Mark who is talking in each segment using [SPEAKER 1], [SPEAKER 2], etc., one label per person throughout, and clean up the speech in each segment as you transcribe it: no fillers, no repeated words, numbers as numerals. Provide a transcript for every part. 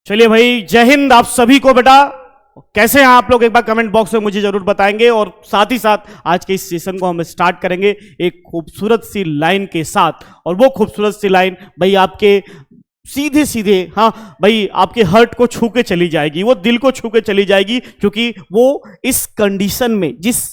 [SPEAKER 1] चलिए भाई, जय हिंद आप सभी को। बेटा कैसे हैं आप लोग, एक बार कमेंट बॉक्स में मुझे जरूर बताएंगे। और साथ ही साथ आज के इस सेशन को हम स्टार्ट करेंगे एक खूबसूरत सी लाइन के साथ। और वो खूबसूरत सी लाइन भाई आपके सीधे सीधे, हाँ भाई, आपके हार्ट को छू के चली जाएगी, वो दिल को छू के चली जाएगी। क्योंकि वो इस कंडीशन में, जिस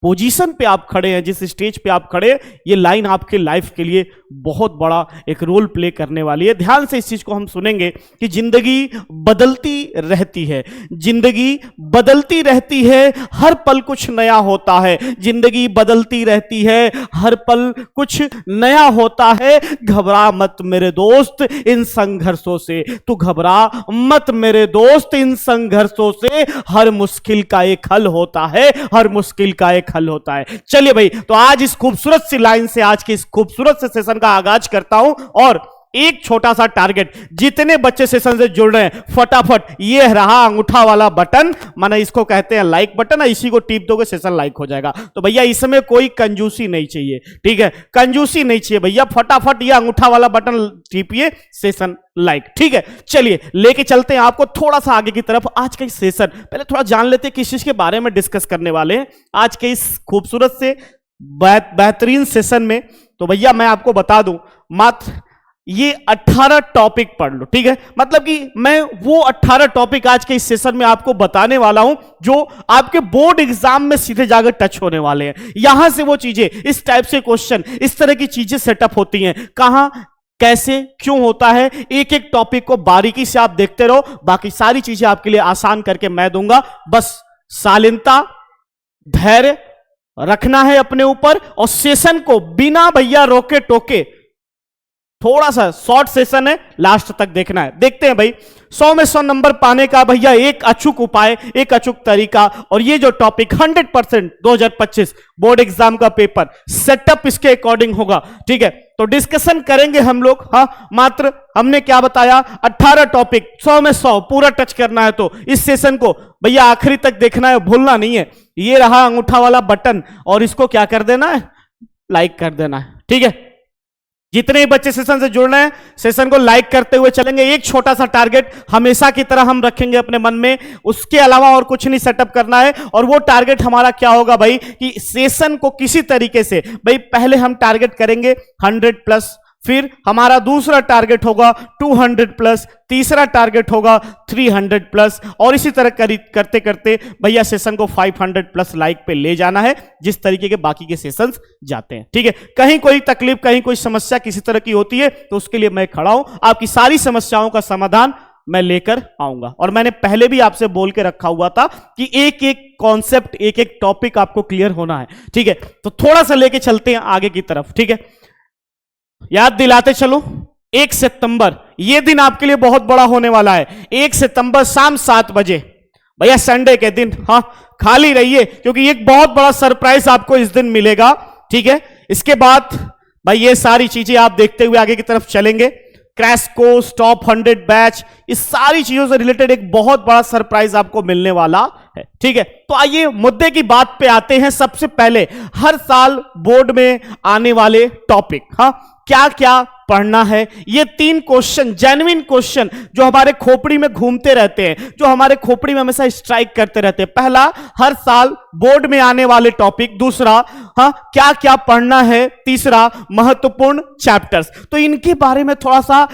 [SPEAKER 1] पोजीशन पे आप खड़े हैं, जिस स्टेज पे आप खड़े हैं, ये लाइन आपके लाइफ के लिए बहुत बड़ा एक रोल प्ले करने वाली है। ध्यान से इस चीज को हम सुनेंगे कि जिंदगी बदलती रहती है, जिंदगी बदलती रहती है, हर पल कुछ नया होता है। जिंदगी बदलती रहती है, हर पल कुछ नया होता है। घबरा मत मेरे दोस्त इन संघर्षों से, तू घबरा मत मेरे दोस्त इन संघर्षों से। हर मुश्किल का एक हल होता है, हर मुश्किल का एक हल होता है। चलिए भाई, तो आज इस खूबसूरत सी लाइन से, आज के इस खूबसूरत से सेशन का आगाज करता हूं। और एक छोटा सा टारगेट, जितने बच्चे सेशन से जुड़ रहे हैं फटाफट ये रहा अंगूठा वाला बटन, माना इसको कहते हैं लाइक बटन, इसी को टीप दोगे सेशन लाइक हो जाएगा। तो भैया इसमें कोई कंजूसी नहीं चाहिए, ठीक है, कंजूसी नहीं चाहिए भैया, फटाफट ये अंगूठा वाला बटन टीपिए, सेशन लाइक, ठीक है। चलिए लेके चलते हैं आपको थोड़ा सा आगे की तरफ। आज का इस सेशन पहले थोड़ा जान लेते हैं किस चीज के बारे में डिस्कस करने वाले हैं आज के इस खूबसूरत से बेहतरीन सेशन में। तो भैया मैं आपको बता दूं, मात्र ये 18 टॉपिक पढ़ लो, ठीक है। मतलब कि मैं वो 18 टॉपिक आज के इस सेशन में आपको बताने वाला हूं जो आपके बोर्ड एग्जाम में सीधे जाकर टच होने वाले हैं। यहां से वो चीजें, इस टाइप से क्वेश्चन, इस तरह की चीजें सेटअप होती हैं, कहां कैसे क्यों होता है। एक एक टॉपिक को बारीकी से आप देखते रहो, बाकी सारी चीजें आपके लिए आसान करके मैं दूंगा। बस शालीनता, धैर्य रखना है अपने ऊपर, और सेशन को बिना भैया रोके टोके, थोड़ा सा शॉर्ट सेशन है, लास्ट तक देखना है। देखते हैं भाई 100 में 100 नंबर पाने का भैया एक अचूक उपाय, एक अचूक तरीका। और ये जो टॉपिक 100% 2025 बोर्ड एग्जाम का पेपर सेटअप इसके अकॉर्डिंग होगा, ठीक है। तो डिस्कशन करेंगे हम लोग, हाँ मात्र हमने क्या बताया, 18 टॉपिक, 100 में 100 पूरा टच करना है। तो इस सेशन को भैया आखिरी तक देखना है, भूलना नहीं है। ये रहा अंगूठा वाला बटन, और इसको क्या कर देना है, लाइक कर देना है, ठीक है। जितने ही बच्चे सेशन से जुड़ रहे हैं, सेशन को लाइक करते हुए चलेंगे। एक छोटा सा टारगेट हमेशा की तरह हम रखेंगे अपने मन में, उसके अलावा और कुछ नहीं सेटअप करना है। और वो टारगेट हमारा क्या होगा भाई, कि सेशन को किसी तरीके से, भाई पहले हम टारगेट करेंगे 100+, फिर हमारा दूसरा टारगेट होगा 200+, तीसरा टारगेट होगा 300+, और इसी तरह करते करते भैया सेशन को 500+ लाइक पे ले जाना है, जिस तरीके के बाकी के सेशंस जाते हैं, ठीक है। कहीं कोई तकलीफ, कहीं कोई समस्या किसी तरह की होती है तो उसके लिए मैं खड़ा हूं, आपकी सारी समस्याओं का समाधान मैं लेकर आऊंगा। और मैंने पहले भी आपसे बोल के रखा हुआ था कि एक एक कॉन्सेप्ट, एक एक टॉपिक आपको क्लियर होना है, ठीक है। तो थोड़ा सा लेके चलते हैं आगे की तरफ, ठीक है। याद दिलाते चलो, 1 सितंबर ये दिन आपके लिए बहुत बड़ा होने वाला है। 1 सितंबर शाम 7 बजे भैया, संडे के दिन, हाँ खाली रहिए, क्योंकि एक बहुत बड़ा सरप्राइज आपको इस दिन मिलेगा, ठीक है। इसके बाद भाई ये सारी चीजें आप देखते हुए आगे की तरफ चलेंगे। क्रैश कोर्स, टॉप 100 बैच, इस सारी चीजों से रिलेटेड एक बहुत बड़ा सरप्राइज आपको मिलने वाला है, ठीक है। तो आइए मुद्दे की बात पे आते हैं। सबसे पहले हर साल बोर्ड में आने वाले टॉपिक, हाँ क्या क्या पढ़ना है, ये 3 क्वेश्चन, जेन्युइन क्वेश्चन जो हमारे खोपड़ी में घूमते रहते हैं, जो हमारे खोपड़ी में हमेशा स्ट्राइक करते रहते हैं। पहला, हर साल बोर्ड में आने वाले टॉपिक। दूसरा, हाँ क्या क्या पढ़ना है। तीसरा, महत्वपूर्ण चैप्टर्स। तो इनके बारे में थोड़ा सा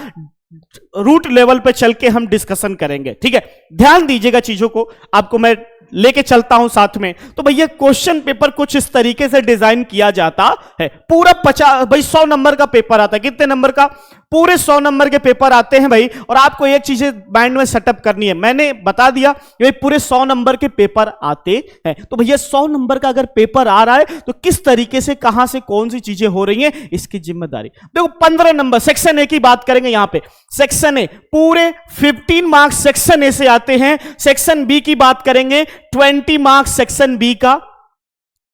[SPEAKER 1] रूट लेवल पे चल के हम डिस्कशन करेंगे, ठीक है। ध्यान दीजिएगा चीजों को, आपको मैं लेके चलता हूं साथ में। तो भैया क्वेश्चन पेपर कुछ इस तरीके से डिजाइन किया जाता है। पूरा 50, भाई 100 नंबर का पेपर आता है। कितने नंबर का? पूरे 100 नंबर के पेपर आते हैं भाई। और आपको एक चीज माइंड में सेटअप करनी है, मैंने बता दिया भाई पूरे 100 नंबर के पेपर आते हैं। तो भैया 100 नंबर का अगर पेपर आ रहा है तो किस तरीके से, कहां से कौन सी चीजें हो रही हैं, इसकी जिम्मेदारी देखो। 15 नंबर सेक्शन ए की बात करेंगे यहां पे। सेक्शन ए पूरे 15 मार्क्स सेक्शन ए से आते हैं। सेक्शन बी की बात करेंगे 20 मार्क्स सेक्शन बी का,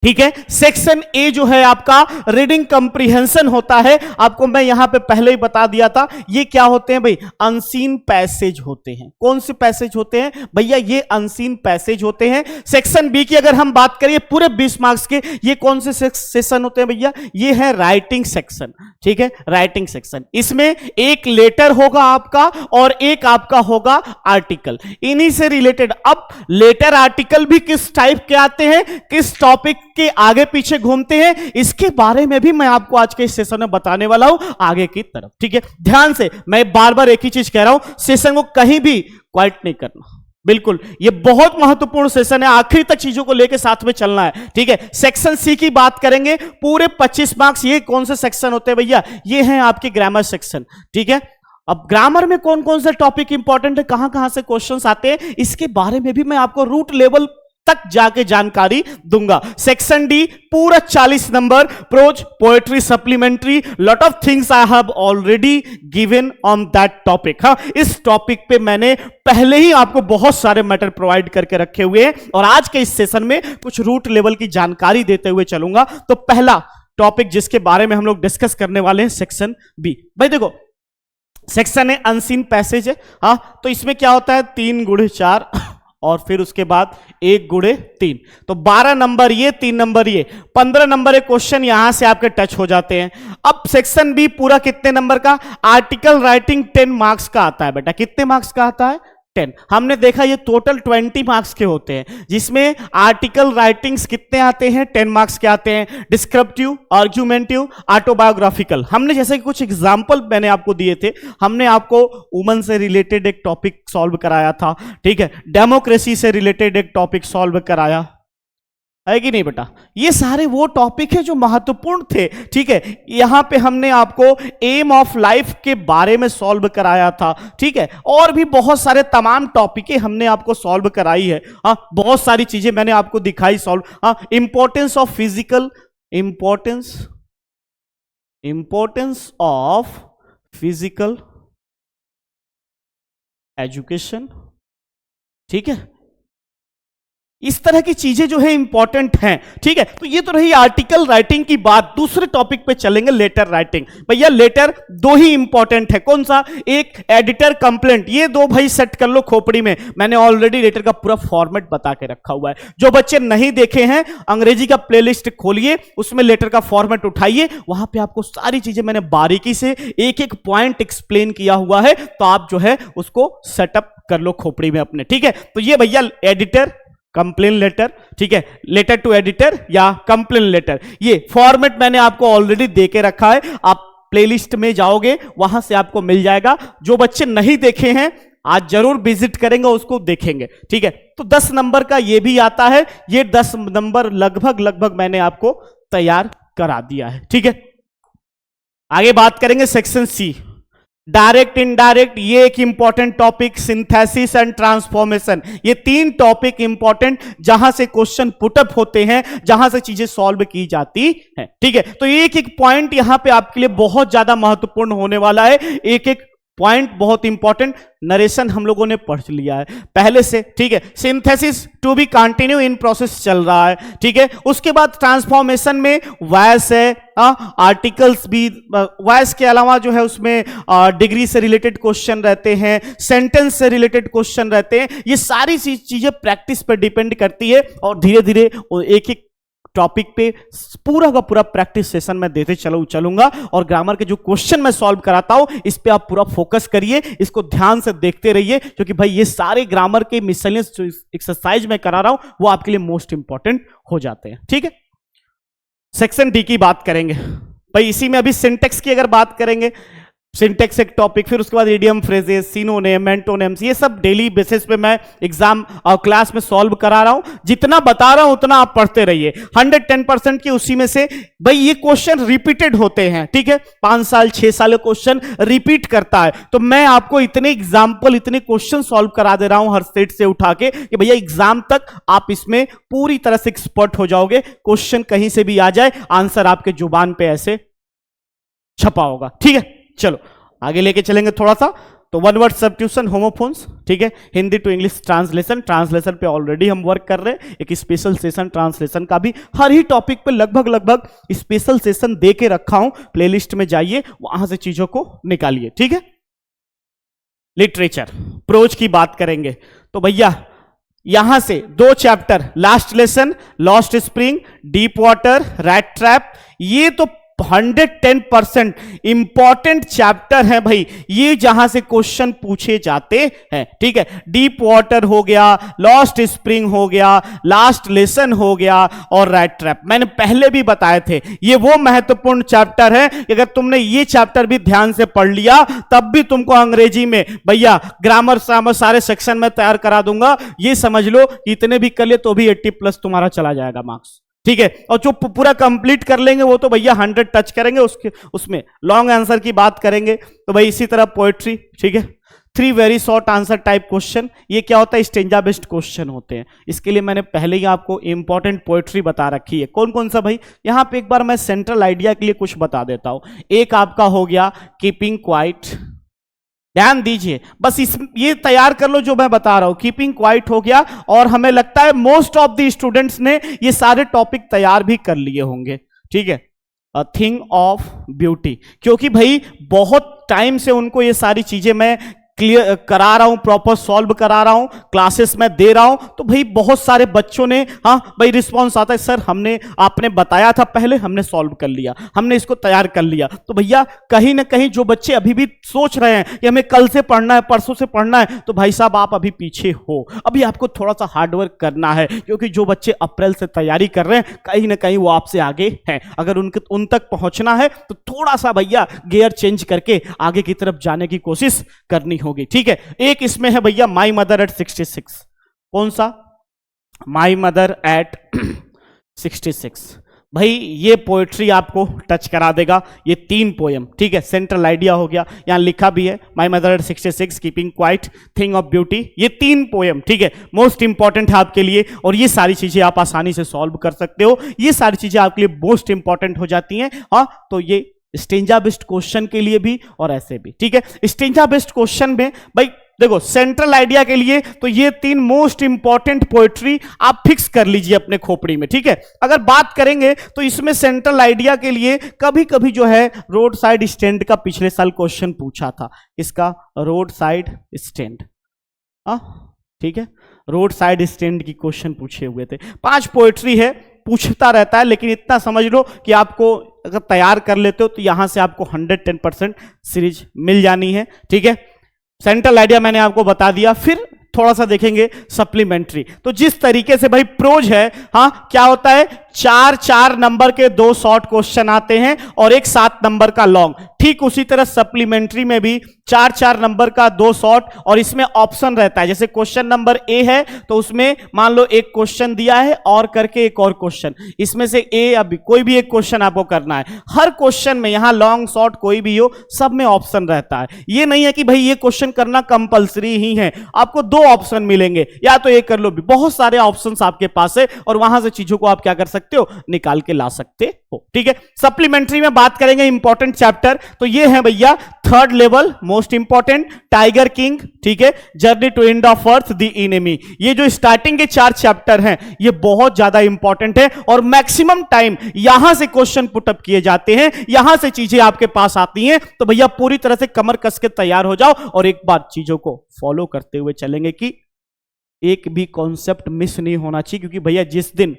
[SPEAKER 1] ठीक है। सेक्शन ए जो है आपका रीडिंग कंप्रीहेंशन होता है। आपको मैं यहां पे पहले ही बता दिया था, ये क्या होते हैं भाई, अनसीन पैसेज होते हैं। कौन से पैसेज होते हैं भैया, ये अनसीन पैसेज होते हैं। सेक्शन बी की अगर हम बात करिए पूरे 20 मार्क्स के, ये कौन से सेक्शन होते हैं भैया, ये है राइटिंग सेक्शन। ठीक है, राइटिंग सेक्शन। इसमें एक लेटर होगा आपका और एक आपका होगा आर्टिकल, इन्हीं से रिलेटेड। अब लेटर आर्टिकल भी किस टाइप के आते हैं, किस टॉपिक के आगे पीछे घूमते हैं, इसके बारे में भी मैं आपको आज के इस सेशन में बताने वाला हूं आगे की तरफ। ठीक है, ध्यान से, मैं बार बार एक ही चीज कह रहा हूं, सेशन को कहीं भी क्वाइट नहीं करना। बिल्कुल, ये बहुत महत्वपूर्ण सेशन है, आखिरी तक चीजों को लेकर साथ में चलना है। ठीक है, सेक्शन सी की बात करेंगे, पूरे 25 मार्क्स। ये कौन से सेक्शन होते हैं भैया, ये हैं आपके ग्रामर सेक्शन। ठीक है, अब ग्रामर में कौन कौन से टॉपिक इंपॉर्टेंट है, कहां कहां से क्वेश्चंस आते हैं, इसके बारे में भी मैं आपको रूट लेवल तक जाके जानकारी दूंगा। सेक्शन डी पूरा 40 number, prose, poetry, supplementary, lot of things I have already given on that topic. हाँ, इस टॉपिक पे मैंने पहले ही आपको बहुत सारे मैटर प्रोवाइड करके रखे हुए हैं और आज के इस सेशन में कुछ रूट लेवल की जानकारी देते हुए चलूंगा। तो पहला टॉपिक जिसके बारे में हम लोग डिस्कस करने वाले हैं, सेक्शन बी। भाई देखो, सेक्शन है अनसीन पैसेज है। हाँ, तो इसमें क्या होता है, 3 गुणे 4 और फिर उसके बाद 1 गुणे 3, तो 12 नंबर ये, 3 नंबर ये, 15 नंबर एक क्वेश्चन यहां से आपके टच हो जाते हैं। अब सेक्शन बी पूरा कितने नंबर का, आर्टिकल राइटिंग 10 मार्क्स का आता है बेटा। कितने मार्क्स का आता है, 10। हमने देखा ये टोटल 20 मार्क्स के होते हैं, जिसमें आर्टिकल राइटिंग्स कितने आते हैं, 10 मार्क्स के आते हैं। Descriptive, argumentative, autobiographical. हमने जैसे कि कुछ एग्जांपल मैंने आपको दिए थे, हमने आपको वुमन से रिलेटेड एक टॉपिक सॉल्व कराया था। ठीक है, डेमोक्रेसी से रिलेटेड एक टॉपिक सॉल्व कराया है कि नहीं बेटा। ये सारे वो टॉपिक है जो महत्वपूर्ण थे। ठीक है, यहां पे हमने आपको एम ऑफ लाइफ के बारे में सॉल्व कराया था। ठीक है, और भी बहुत सारे तमाम टॉपिकें हमने आपको सॉल्व कराई है। हाँ, बहुत सारी चीजें मैंने आपको दिखाई सॉल्व। हाँ, importance of physical, importance of physical education. ठीक है, इस तरह की चीजें जो है इंपॉर्टेंट हैं। ठीक है, तो ये तो रही आर्टिकल राइटिंग की बात। दूसरे टॉपिक पे चलेंगे, लेटर राइटिंग। भैया लेटर 2 ही इंपॉर्टेंट है। कौन सा, एक एडिटर कंप्लेंट। ये 2 भाई सेट कर लो खोपड़ी में। मैंने ऑलरेडी लेटर का पूरा फॉर्मेट बता के रखा हुआ है। जो बच्चे नहीं देखे हैं, अंग्रेजी का प्लेलिस्ट खोलिए, उसमें लेटर का फॉर्मेट उठाइए, वहां पे आपको सारी चीजें मैंने बारीकी से एक एक पॉइंट एक्सप्लेन किया हुआ है। तो आप जो है उसको सेटअप कर लो खोपड़ी में अपने। ठीक है, तो ये भैया एडिटर, कंप्लेन लेटर। ठीक है, लेटर टू एडिटर या कंप्लेन लेटर, ये फॉर्मेट मैंने आपको ऑलरेडी दे के रखा है। आप प्लेलिस्ट में जाओगे, वहां से आपको मिल जाएगा। जो बच्चे नहीं देखे हैं आज जरूर विजिट करेंगे, उसको देखेंगे। ठीक है, तो 10 नंबर का ये भी आता है। ये 10 नंबर लगभग मैंने आपको तैयार करा दिया है। ठीक है, आगे बात करेंगे सेक्शन सी, डायरेक्ट इनडायरेक्ट। ये एक important topic, synthesis and transformation. ये 3 टॉपिक इंपॉर्टेंट, जहां से क्वेश्चन पुटअप होते हैं, जहां से चीजें सॉल्व की जाती हैं। ठीक है, तो एक एक पॉइंट यहां पे आपके लिए बहुत ज्यादा महत्वपूर्ण होने वाला है। एक एक पॉइंट बहुत इंपॉर्टेंट। नरेशन हम लोगों ने पढ़ लिया है पहले से। ठीक है, synthesis to be continue in process चल रहा है। ठीक है, उसके बाद ट्रांसफॉर्मेशन में वॉइस है, आर्टिकल्स भी, वॉइस के अलावा जो है उसमें डिग्री से रिलेटेड क्वेश्चन रहते हैं, सेंटेंस से रिलेटेड क्वेश्चन रहते हैं। ये सारी चीजें प्रैक्टिस पर डिपेंड करती है और धीरे धीरे एक एक टॉपिक पे पूरा का पूरा प्रैक्टिस सेशन में देते चलूंगा। और ग्रामर के जो क्वेश्चन मैं सॉल्व कराता हूं, इस पे आप पूरा फोकस करिए, इसको ध्यान से देखते रहिए, क्योंकि भाई ये सारे ग्रामर के मिसलेनियस जो एक्सरसाइज मैं करा रहा हूं वो आपके लिए मोस्ट इंपॉर्टेंट हो जाते हैं। ठीक है, सेक्शन डी की बात करेंगे भाई। इसी में अभी सिंटेक्स की अगर बात करेंगे, सिंटेक्स एक टॉपिक, फिर उसके बाद इडियम, फ्रेजेस, सिनोनिम, एंटोनिम्स, ये सब डेली बेसिस पे मैं एग्जाम और क्लास में सॉल्व करा रहा हूं। जितना बता रहा हूं उतना आप पढ़ते रहिए। 110% की उसी में से भाई ये क्वेश्चन रिपीटेड होते हैं। ठीक है, 5 साल 6 साल क्वेश्चन रिपीट करता है, तो मैं आपको इतने एग्जाम्पल, इतने क्वेश्चन सॉल्व करा दे रहा हूं हर सेट से उठा के कि भैया एग्जाम तक आप इसमें पूरी तरह से एक्सपर्ट हो जाओगे। क्वेश्चन कहीं से भी आ जाए, आंसर आपके जुबान पे ऐसे छपा होगा। ठीक है, चलो आगे लेके चलेंगे थोड़ा सा। तो वन वर्ड सब्स्टिट्यूशन, होमोफोन्स, ठीक है। Hindi to English translation, translation पे ऑलरेडी हम वर्क कर रहे हैं। एक स्पेशल सेशन ट्रांसलेशन का भी, हर ही टॉपिक पे लगभग स्पेशल सेशन दे के रखा हूं, प्लेलिस्ट में जाइए, वहां से चीजों को निकालिए, ठीक है। लिटरेचर, प्रोज की बात करेंगे तो भैया यहां से 2 chapter, last lesson, lost spring, deep water, rat trap, ये तो 110% इंपॉर्टेंट चैप्टर है भाई, ये जहां से क्वेश्चन पूछे जाते हैं, ठीक है। डीप वाटर हो गया, लॉस्ट स्प्रिंग हो गया, लास्ट लेसन हो गया और रैट ट्रैप, मैंने पहले भी बताए थे, ये वो महत्वपूर्ण चैप्टर है। अगर तुमने ये चैप्टर भी ध्यान से पढ़ लिया तब भी तुमको अंग्रेजी में भैया ग्रामर सारे सेक्शन में तैयार करा दूंगा, ये समझ लो। इतने भी कर ले तो भी 80+ तुम्हारा चला जाएगा मार्क्स, ठीक है। और जो पूरा कंप्लीट कर लेंगे वो तो भैया 100 टच करेंगे, उसमें लॉन्ग आंसर की बात करेंगे तो भाई इसी तरह पोएट्री, ठीक है। 3 very short answer type question, ये क्या होता है, स्टेंजा बेस्ड क्वेश्चन होते हैं। इसके लिए मैंने पहले ही आपको इंपॉर्टेंट पोएट्री बता रखी है। कौन कौन सा भाई, यहां पे एक बार मैं सेंट्रल आइडिया के लिए कुछ बता देता हूं। एक आपका हो गया कीपिंग क्वाइट, ध्यान दीजिए, बस ये तैयार कर लो जो मैं बता रहा हूं। कीपिंग क्वाइट हो गया, और हमें लगता है मोस्ट ऑफ द स्टूडेंट्स ने ये सारे टॉपिक तैयार भी कर लिए होंगे, ठीक है। अ थिंग ऑफ ब्यूटी, क्योंकि भाई बहुत टाइम से उनको ये सारी चीजें मैं क्लियर करा रहा हूं, प्रॉपर सॉल्व करा रहा हूं, क्लासेस में दे रहा हूं, तो भाई बहुत सारे बच्चों ने हाँ भाई रिस्पॉन्स आता है, सर आपने बताया था पहले, हमने सॉल्व कर लिया, हमने इसको तैयार कर लिया। तो भैया कहीं ना कहीं जो बच्चे अभी भी सोच रहे हैं कि हमें कल से पढ़ना है, परसों से पढ़ना है, तो भाई साहब आप अभी पीछे हो, अभी आपको थोड़ा सा हार्डवर्क करना है, क्योंकि जो बच्चे अप्रैल से तैयारी कर रहे हैं कहीं ना कहीं वो आपसे आगे हैं। अगर उन तक पहुंचना है तो थोड़ा सा भैया गियर चेंज करके आगे की तरफ जाने की कोशिश करनी होगी, ठीक है। एक इसमें है भैया माई मदर एट 66, कौन सा, माई मदर एट 66, भाई ये पोएट्री आपको टच करा देगा, ये 3 पोएम, ठीक है। सेंट्रल आइडिया हो गया, यहां लिखा भी है my mother eight 66, keeping quiet, thing of beauty, ये 3 पोएम, ठीक है, मोस्ट इंपॉर्टेंट है आपके लिए। और ये सारी चीजें आप आसानी से सॉल्व कर सकते हो, ये सारी चीजें आपके लिए मोस्ट इंपॉर्टेंट हो जाती हैं। हाँ, तो ये स्टेंजा बेस्ड क्वेश्चन के लिए भी और ऐसे भी, ठीक है। स्टेंजा बेस्ड क्वेश्चन में भाई देखो सेंट्रल आइडिया के लिए तो ये 3 मोस्ट इंपॉर्टेंट पोएट्री आप फिक्स कर लीजिए अपने खोपड़ी में, ठीक है। अगर बात करेंगे तो इसमें सेंट्रल आइडिया के लिए कभी कभी जो है रोड साइड स्टैंड का पिछले साल क्वेश्चन पूछा था, इसका रोड साइड स्टैंड, ठीक है, रोड साइड स्टैंड की क्वेश्चन पूछे हुए थे। 5 पोएट्री है, पूछता रहता है, लेकिन इतना समझ लो कि आपको अगर तैयार कर लेते हो तो यहां से आपको 110% सीरीज मिल जानी है, ठीक है। सेंट्रल आइडिया मैंने आपको बता दिया। फिर थोड़ा सा देखेंगे सप्लीमेंट्री, तो जिस तरीके से भाई प्रोज है, हाँ क्या होता है, 4 नंबर के 2 शॉर्ट क्वेश्चन आते हैं और एक 7 नंबर का लॉन्ग, ठीक उसी तरह सप्लीमेंट्री में भी 4 नंबर का 2 शॉर्ट, और इसमें ऑप्शन रहता है। जैसे क्वेश्चन नंबर ए है तो उसमें मान लो एक क्वेश्चन दिया है और करके एक और क्वेश्चन, इसमें से ए अभी कोई भी एक क्वेश्चन आपको करना है। हर क्वेश्चन में यहां लॉन्ग शॉर्ट कोई भी हो, सब में ऑप्शन रहता है। ये नहीं है कि भाई ये क्वेश्चन करना कंपलसरी ही है, आपको 2 ऑप्शन मिलेंगे, या तो ये कर लो भी, बहुत सारे ऑप्शंस आपके पास है और वहां से चीजों को आप क्या कर सकते हो, निकाल के ला सकते हो, ठीक है। सप्लीमेंट्री में बात करेंगे इंपॉर्टेंट चैप्टर, तो ये है भैया 3rd level most important, tiger king, ठीक है, journey to end of earth, the enemy. ये जो स्टार्टिंग के 4 चैप्टर हैं ये बहुत ज्यादा इंपॉर्टेंट है और मैक्सिमम टाइम यहां से क्वेश्चन पुटअप किए जाते हैं, यहां से चीजें आपके पास आती हैं। तो भैया पूरी तरह से कमर कस के तैयार हो जाओ और एक बार चीजों को फॉलो करते हुए चलेंगे कि एक भी कॉन्सेप्ट मिस नहीं होना चाहिए, क्योंकि भैया जिस दिन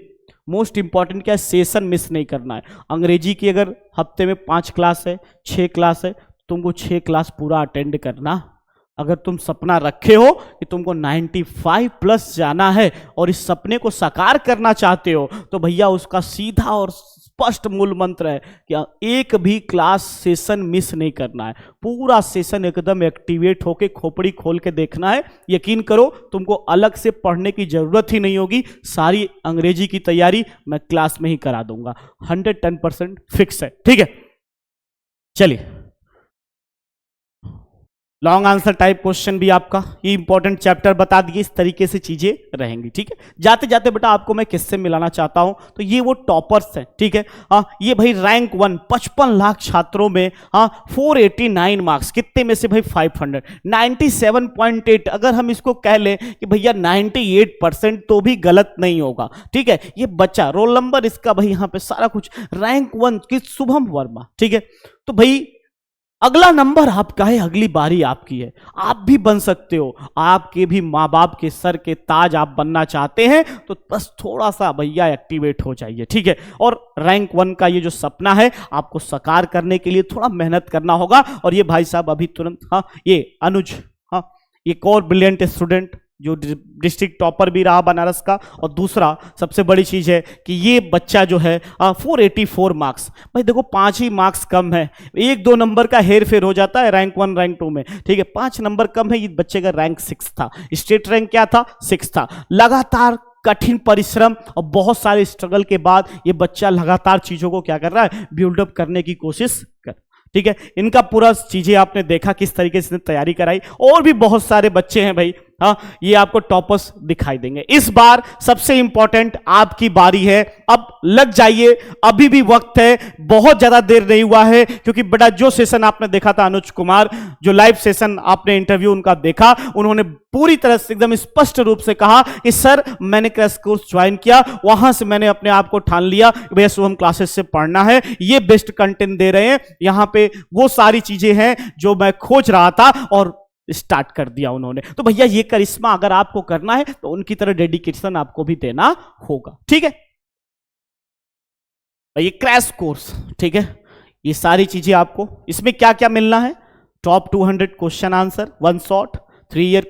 [SPEAKER 1] मोस्ट इंपॉर्टेंट क्या है, सेशन मिस नहीं करना है। अंग्रेजी की अगर हफ्ते में 5 क्लास है, 6 क्लास है, तुमको 6 क्लास पूरा अटेंड करना। अगर तुम सपना रखे हो कि तुमको 95+ जाना है और इस सपने को साकार करना चाहते हो, तो भैया उसका सीधा और स्पष्ट मूल मंत्र है कि एक भी क्लास सेशन मिस नहीं करना है। पूरा सेशन एकदम एक्टिवेट होके खोपड़ी खोल के देखना है। यकीन करो तुमको अलग से पढ़ने की जरूरत ही नहीं होगी, सारी अंग्रेजी की तैयारी मैं क्लास में ही करा दूंगा, 110% फिक्स है, ठीक है। चलिए लॉन्ग आंसर टाइप क्वेश्चन भी आपका, ये इंपॉर्टेंट चैप्टर बता दिए, इस तरीके से चीजें रहेंगी। ठीक है, जाते जाते बेटा आपको मैं किससे मिलाना चाहता हूं, तो ये वो टॉपर्स हैं। ठीक है, हाँ ये भाई रैंक 1 55 लाख छात्रों में, हाँ 489 मार्क्स, कितने में से भाई 500, 97.8। अगर हम इसको कह लें कि भैया 98% तो भी गलत नहीं होगा। ठीक है, ये बच्चा रोल नंबर इसका भाई यहाँ पे सारा कुछ रैंक 1 की शुभम वर्मा। ठीक है, तो भाई अगला नंबर आपका है, अगली बारी आपकी है, आप भी बन सकते हो। आपके भी माँ बाप के सर के ताज आप बनना चाहते हैं तो बस थोड़ा सा भैया एक्टिवेट हो जाइए। ठीक है, और रैंक 1 का ये जो सपना है आपको साकार करने के लिए थोड़ा मेहनत करना होगा। और ये भाई साहब अभी तुरंत, हाँ ये अनुज, हाँ एक और ब्रिलियंट स्टूडेंट जो डिस्ट्रिक्ट टॉपर भी रहा बनारस का, और दूसरा सबसे बड़ी चीज है कि ये बच्चा जो है 484 मार्क्स। भाई देखो 5 ही मार्क्स कम है, 1-2 नंबर का हेर फेर हो जाता है रैंक 1 रैंक 2 में। ठीक है, 5 नंबर कम है, ये बच्चे का रैंक 6 था, स्टेट रैंक क्या था 6 था। लगातार कठिन परिश्रम और बहुत सारे स्ट्रगल के बाद ये बच्चा लगातार चीजों को क्या कर रहा है, बिल्डअप करने की कोशिश कर। ठीक है, इनका पूरा चीजें आपने देखा किस तरीके से तैयारी कराई, और भी बहुत सारे बच्चे हैं भाई, हाँ ये आपको टॉपर्स दिखाई देंगे। इस बार सबसे इंपॉर्टेंट आपकी बारी है, अब लग जाइए, अभी भी वक्त है, बहुत ज्यादा देर नहीं हुआ है। क्योंकि बेटा जो सेशन आपने देखा था अनुज कुमार, जो लाइव सेशन आपने इंटरव्यू उनका देखा, उन्होंने पूरी तरह से एकदम स्पष्ट रूप से कहा कि सर मैंने क्रैश कोर्स ज्वाइन किया, वहां से मैंने अपने आप को ठान लिया भैया शुभम क्लासेस से पढ़ना है, ये बेस्ट कंटेंट दे रहे हैं, यहां पे वो सारी चीजें हैं जो मैं खोज रहा था, और स्टार्ट कर दिया उन्होंने। तो भैया ये करिश्मा अगर आपको करना है तो उनकी तरह डेडिकेशन आपको भी देना होगा। ठीक है, ये क्रैश कोर्स, ठीक है, ये सारी चीजें आपको इसमें क्या क्या मिलना है, top 200 question answer, 1 shot, 3 year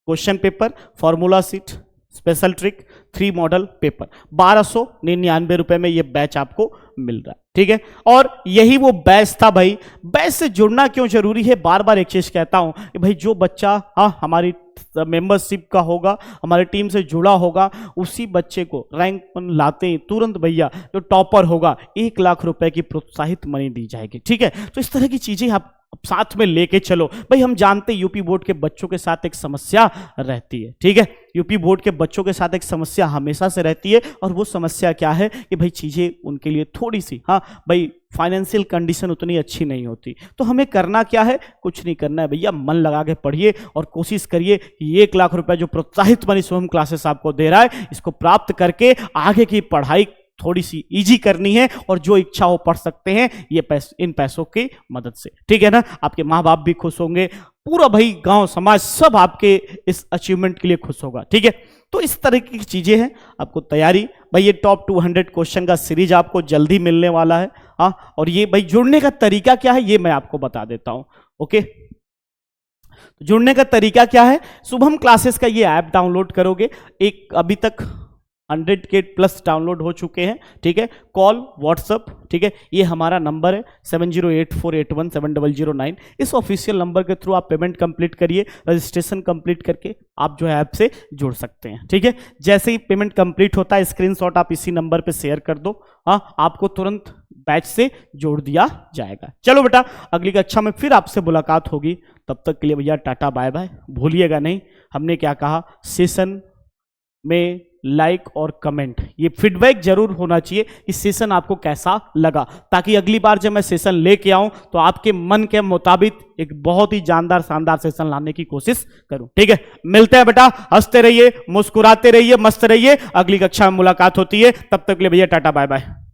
[SPEAKER 1] question paper, formula seat, special trick, 3 model paper, 1299 रुपए में ये बैच आपको मिल रहा है। ठीक है, और यही वो बैच था भाई। बैच से जुड़ना क्यों जरूरी है, बार बार एक चीज कहता हूं कि भाई जो बच्चा हाँ हमारी मेंबरशिप का होगा, हमारी टीम से जुड़ा होगा, उसी बच्चे को रैंक 1 लाते ही तुरंत भैया जो टॉपर होगा 1 लाख रुपए की प्रोत्साहित मनी दी जाएगी। ठीक है, तो इस तरह की चीजें आप साथ में लेके चलो भाई। हम जानते हैं यूपी बोर्ड के बच्चों के साथ एक समस्या रहती है। ठीक है, यूपी बोर्ड के बच्चों के साथ एक समस्या हमेशा से रहती है, और वो समस्या क्या है कि भाई चीजें उनके लिए थोड़ी सी, हाँ भाई फाइनेंशियल कंडीशन उतनी अच्छी नहीं होती। तो हमें करना क्या है, कुछ नहीं करना है भैया, मन लगा के पढ़िए और कोशिश करिए कि 1 लाख रुपए जो प्रोत्साहित मनी शुभम क्लासेस आपको दे रहा है, इसको प्राप्त करके आगे की पढ़ाई थोड़ी सी इजी करनी है, और जो इच्छा हो पढ़ सकते हैं ये इन पैसों की मदद से। ठीक है ना, आपके माँ बाप भी खुश होंगे, पूरा भाई गांव समाज सब आपके इस अचीवमेंट के लिए खुश होगा। ठीक है, तो इस तरह की चीजें हैं, आपको तैयारी भाई, ये टॉप 200 क्वेश्चन का सीरीज आपको जल्दी मिलने वाला है। हाँ, और ये भाई जुड़ने का तरीका क्या है ये मैं आपको बता देता हूं। ओके, जुड़ने का तरीका क्या है, शुभम क्लासेस का ये ऐप डाउनलोड करोगे, एक अभी तक 100K प्लस डाउनलोड हो चुके हैं। ठीक है, कॉल व्हाट्सअप, ठीक है, ये हमारा नंबर है 7084817009। इस ऑफिशियल नंबर के थ्रू आप पेमेंट कंप्लीट करिए, रजिस्ट्रेशन कंप्लीट करके आप जो है ऐप से जुड़ सकते हैं। ठीक है, जैसे ही पेमेंट कंप्लीट होता है स्क्रीनशॉट आप इसी नंबर पे शेयर कर दो, हाँ आपको तुरंत बैच से जोड़ दिया जाएगा। चलो बेटा, अगली कक्षा में फिर आपसे मुलाकात होगी, तब तक के लिए भैया टाटा बाय बाय। भूलिएगा नहीं हमने क्या कहा, सेशन में लाइक और कमेंट, ये फीडबैक जरूर होना चाहिए कि सेशन आपको कैसा लगा, ताकि अगली बार जब मैं सेशन लेके आऊं तो आपके मन के मुताबिक एक बहुत ही जानदार शानदार सेशन लाने की कोशिश करूं। ठीक है, मिलते हैं बेटा, हंसते रहिए, मुस्कुराते रहिए, मस्त रहिए, अगली कक्षा में मुलाकात होती है, तब तक के लिए भैया टाटा बाय बाय।